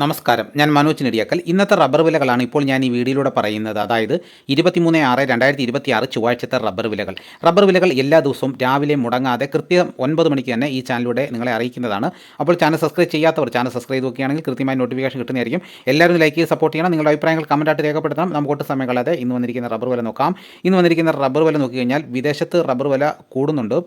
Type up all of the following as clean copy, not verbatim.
നമസ്കാരം, ഞാൻ മനോജ് നെടിയാക്കൽ. ഇന്നത്തെ റബ്ബർ വിലകളാണ് ഇപ്പോൾ ഞാൻ ഈ വീഡിയോയിലൂടെ പറയുന്നത്. അതായത് 23/6/2026 ചൊവ്വാഴ്ചത്തെ റബ്ബർ വിലകൾ എല്ലാ ദിവസവും രാവിലെ മുടങ്ങാതെ കൃത്യം 9 മണിക്ക് തന്നെ ഈ ചാനലിലൂടെ നിങ്ങളെ അറിയിക്കുന്നതാണ്. അപ്പോൾ ചാനൽ സബ്സ്ക്രൈബ് ചെയ്യാത്തവർ ചാനൽ സബ്സ്ക്രൈബ് ചെയ്ത് നോക്കുകയാണെങ്കിൽ കൃത്യമായി നോട്ടിഫിക്കേഷൻ കിട്ടുന്നതായിരിക്കും. എല്ലാവരും ലൈക്ക് ചെയ്ത് സപ്പോർട്ട് ചെയ്യണം. നിങ്ങളുടെ അഭിപ്രായങ്ങൾ കമൻറ്റായിട്ട് രേഖപ്പെടുത്തണം. നമുക്ക് ഒട്ടും സമയം കളയാതെ ഇന്ന് വന്നിരിക്കുന്ന റബ്ബർ വില നോക്കാം. ഇന്ന് വന്നിരിക്കുന്ന റബ്ബർ വില നോക്കിക്കഴിഞ്ഞാൽ വിദേശത്ത് റബ്ബർ വില കൂടുന്നുണ്ട്.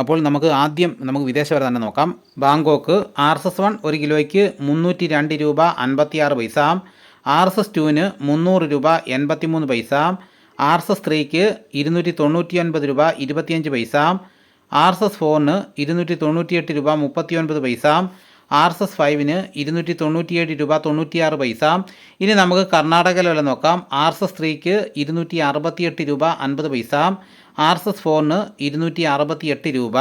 അപ്പോൾ നമുക്ക് ആദ്യം വിദേശ വില തന്നെ നോക്കാം. ബാങ്കോക്ക് RSS 1 1 കിലോയ്ക്ക് 302 രൂപ 56 പൈസ. RSS 2ന് 300 രൂപ 83 പൈസ. RSS 3ക്ക് 299 രൂപ 25 പൈസ. RSS 4ന് 298 രൂപ 39 പൈസ. RSS 5ന് 297 രൂപ 96 പൈസ. ഇനി നമുക്ക് കർണാടകയിലെ വില നോക്കാം. RSS 3ക്ക് 268 രൂപ 50 പൈസ. RSS 4ന് 268 രൂപ.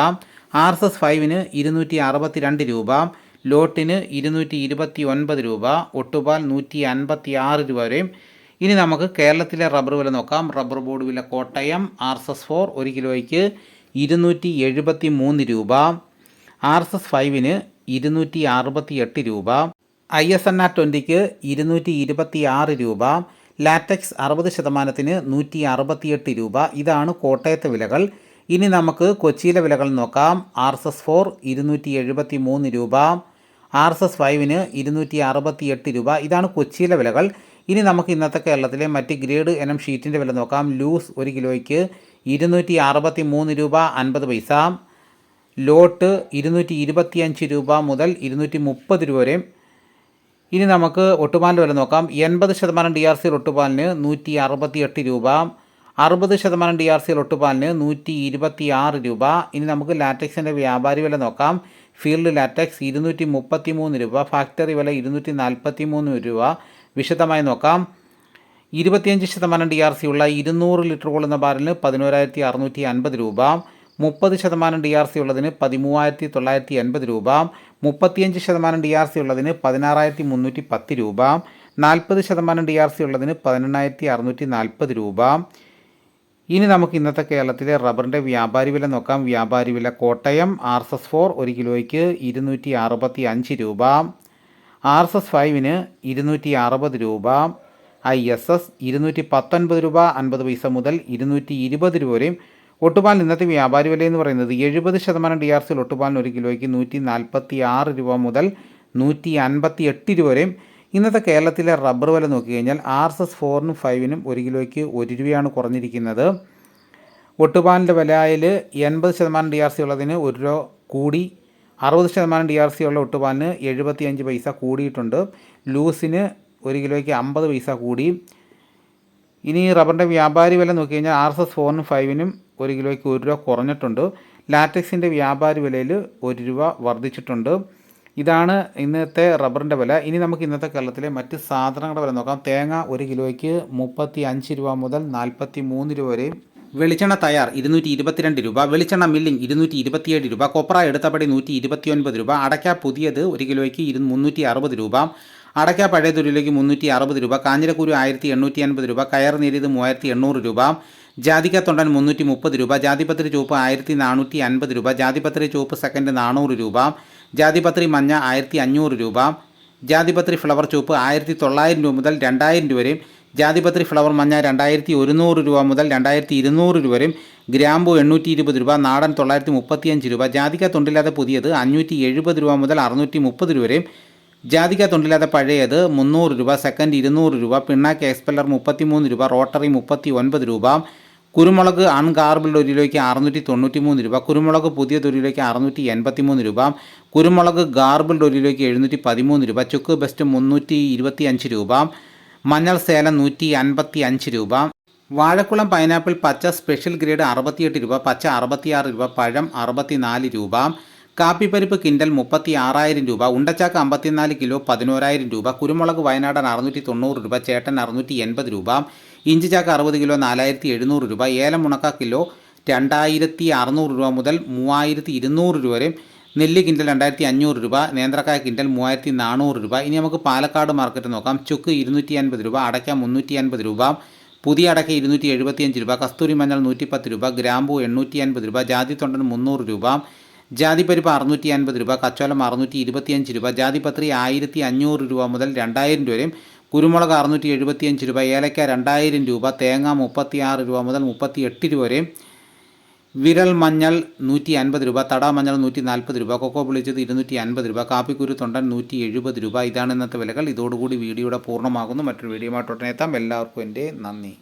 RSS 5ന് 262 രൂപ. ലോട്ടിന് 229 രൂപ. ഒട്ടുപാൽ 156 രൂപ വരെയും. ഇനി നമുക്ക് കേരളത്തിലെ റബ്ബർ വില നോക്കാം. റബ്ബർ ബോർഡ് വില കോട്ടയം RSS 4 1 കിലോയ്ക്ക് 273 രൂപ. RSS 5ന് 268 രൂപ. ISNR 20ക്ക് 226 രൂപ. ലാറ്റക്സ് 60%ന് 168 രൂപ. ഇതാണ് കോട്ടയത്തെ വിലകൾ. ഇനി നമുക്ക് കൊച്ചിയിലെ വിലകൾ നോക്കാം. RSS 4 273 രൂപ. RSS 5ന് 268 രൂപ. ഇതാണ് കൊച്ചിയിലെ വിലകൾ. ഇനി നമുക്ക് ഇന്നത്തെ കേരളത്തിലെ മറ്റ് ഗ്രേഡ് ഇനം ഷീറ്റിൻ്റെ വില നോക്കാം. ലൂസ് 1 കിലോയ്ക്ക് 263 രൂപ 50 പൈസ. ലോട്ട് 225 രൂപ മുതൽ 230 രൂപ വരെ. ഇനി നമുക്ക് ഒട്ടുപാലിൻ്റെ വില നോക്കാം. 80% DRC ഒട്ടുപാലിന് 168 രൂപ. 60% DRC ഒട്ടുപാലിന് 126 രൂപ. ഇനി നമുക്ക് ലാറ്റക്സിൻ്റെ വ്യാപാരി വില നോക്കാം. ഫീൽഡ് ലാറ്റക്സ് 233 രൂപ. ഫാക്ടറി വില 243 രൂപ. വിശദമായി നോക്കാം. 25% DRC ഉള്ള 200 ലിറ്റർ കൊള്ളുന്ന ബാരലിന് 11,650 രൂപ. 30% DRC ഉള്ളതിന് 13,980 രൂപ. 35% DRC ഉള്ളതിന് 16,310 രൂപ. 40% DRC ഉള്ളതിന് 18,640 രൂപ. ഇനി നമുക്ക് ഇന്നത്തെ കേരളത്തിലെ റബ്ബറിൻ്റെ വ്യാപാരി വില നോക്കാം. വ്യാപാരി വില കോട്ടയം RSS 4 1 കിലോയ്ക്ക് 265 രൂപ. RSS 5ന് 260 രൂപ. ISS 219 രൂപ 50 പൈസ മുതൽ 220 രൂപ വരെയും. ഒട്ടുപാൽ ഇന്നത്തെ വ്യാപാരി വില എന്ന് പറയുന്നത് 70% DRC ഒട്ടുപാലിന് 1 കിലോയ്ക്ക് 146 രൂപ മുതൽ 158 രൂപ വരെയും. ഇന്നത്തെ കേരളത്തിലെ റബ്ബർ വില നോക്കിക്കഴിഞ്ഞാൽ RSS 4നും 5നും 1 കിലോയ്ക്ക് 1 രൂപയാണ് കുറഞ്ഞിരിക്കുന്നത്. ഒട്ടുപാലിൻ്റെ വിലയിൽ 80% DRC ഉള്ളതിന് 1 രൂപ കൂടി. 60% DRC ഉള്ള ഒട്ടുപാലിന് 75 പൈസ കൂടിയിട്ടുണ്ട്. ലൂസിന് 1 കിലോയ്ക്ക് 50 പൈസ കൂടി. ഇനി റബ്ബറിൻ്റെ വ്യാപാരി വില നോക്കിക്കഴിഞ്ഞാൽ RSS 4നും 5നും 1 കിലോയ്ക്ക് 1 രൂപ കുറഞ്ഞിട്ടുണ്ട്. ലാറ്റക്സിൻ്റെ വ്യാപാരി വിലയിൽ 1 രൂപ വർദ്ധിച്ചിട്ടുണ്ട്. ഇതാണ് ഇന്നത്തെ റബ്ബറിൻ്റെ വില. ഇനി നമുക്ക് ഇന്നത്തെ കേരളത്തിലെ മറ്റ് സാധനങ്ങളുടെ വില നോക്കാം. തേങ്ങ 1 കിലോയ്ക്ക് 35 രൂപ മുതൽ 43 രൂപ വരെയും. വെളിച്ചെണ്ണ തയ്യാർ 222 രൂപ. വെളിച്ചെണ്ണ മില്ലിംഗ് 227 രൂപ. കൊപ്ര എടുത്തപടി 129 രൂപ. അടയ്ക്ക പുതിയത് 1 കിലോയ്ക്ക് 360 രൂപ. അടയ്ക്ക പഴയത് 1 കിലോയ്ക്ക് 360 രൂപ. കാഞ്ഞിരക്കുരു 1850 രൂപ. കയർ നേരിയത് 3800 രൂപ. ജാതിക്ക തൊണ്ടൻ 330 രൂപ. ജാതിപത്രി ചുവപ്പ് 1450 രൂപ. ജാതിപത്രി ചുവപ്പ് സെക്കൻഡ് 400 രൂപ. ജാതിപത്രി മഞ്ഞ 1500 രൂപ. ജാതിപത്രി ഫ്ലവർ ചുവപ്പ് 1900 രൂപ മുതൽ 2000 രൂപ വരെയും. ജാതിപത്രി ഫ്ലവർ മഞ്ഞ 2100 രൂപ മുതൽ 2200 രൂപ വരെയും. ഗ്രാമ്പു 820 രൂപ. നാടൻ 935 രൂപ. ജാതിക്ക തൊണ്ടില്ലാതെ പുതിയത് 570 രൂപ മുതൽ 630 രൂപ വരെയും. ജാതിക്ക തൊണ്ടില്ലാതെ പഴയത് 300 രൂപ. സെക്കൻഡ് 200 രൂപ. പിണ്ണാക്ക് എക്സ്പെല്ലർ 33 രൂപ. റോട്ടറി 39 രൂപ. കുരുമുളക് അൺഗാർബിൾഡ് 1 കിലോയ്ക്ക് 693 രൂപ. കുരുമുളക് പുതിയത് 1 കിലോയ്ക്ക് 683 രൂപ. കുരുമുളക് ഗാർബിൾഡ് 1 കിലോയ്ക്ക് 713 രൂപ. ചുക്ക് ബെസ്റ്റ് 325 രൂപ. മഞ്ഞൾ സേലം 155 രൂപ. വാഴക്കുളം പൈനാപ്പിൾ പച്ച സ്പെഷ്യൽ ഗ്രേഡ് 68 രൂപ. പച്ച 66 രൂപ. പഴം 64 രൂപ. കാപ്പിപ്പരിപ്പ് കിൻഡൽ 36,000 രൂപ. ഉണ്ടച്ചാക്ക 54 കിലോ 11,000 രൂപ. കുരുമുളക് വയനാടൻ 690 രൂപ. ചേട്ടൻ 680 രൂപ. ഇഞ്ചി ചാക്ക 60 കിലോ 4,700 രൂപ. ഏലം ഉണക്ക കിലോ 2,600 രൂപ മുതൽ 3,200 രൂപ വരെ. നെല്ലി കിൻഡൽ 2,500 രൂപ. നേന്ത്രക്കായ കിൻഡൽ 3,400 രൂപ. ഇനി നമുക്ക് പാലക്കാട് മാർക്കറ്റ് നോക്കാം. ചുക്ക് 250 രൂപ. അടയ്ക്ക 350 രൂപ. പുതിയ അടയ്ക്ക 275 രൂപ. കസ്തൂരി മഞ്ഞൾ 110 രൂപ. ഗ്രാമ്പു 850 രൂപ. ജാതി തൊണ്ടൻ 300 രൂപ. ജാതിപ്പരിപ്പ് 650 രൂപ, കച്ചോലം 625 രൂപ, ജാതിപത്രി 1500 രൂപ മുതൽ 2000 രൂപ വരെയും, കുരുമുളക് 675 രൂപ, ഏലക്ക 2000 രൂപ, തേങ്ങ 36 രൂപ മുതൽ 38 രൂപ വരെയും, വിരൽ മഞ്ഞൾ 150 രൂപ, തട മഞ്ഞൾ 140 രൂപ, കൊക്കോ പൊളിച്ചത് 250 രൂപ, കാപ്പിക്കുരു തൊണ്ടൻ 170 രൂപ. ഇതാണ് ഇന്നത്തെ വിലകൾ. ഇതോടുകൂടി വീഡിയോയുടെ പൂർണ്ണമാകുന്നു. മറ്റൊരു വീഡിയോയുമായിട്ട് ഉടനെ എത്താം. എല്ലാവർക്കും എൻ്റെ നന്ദി.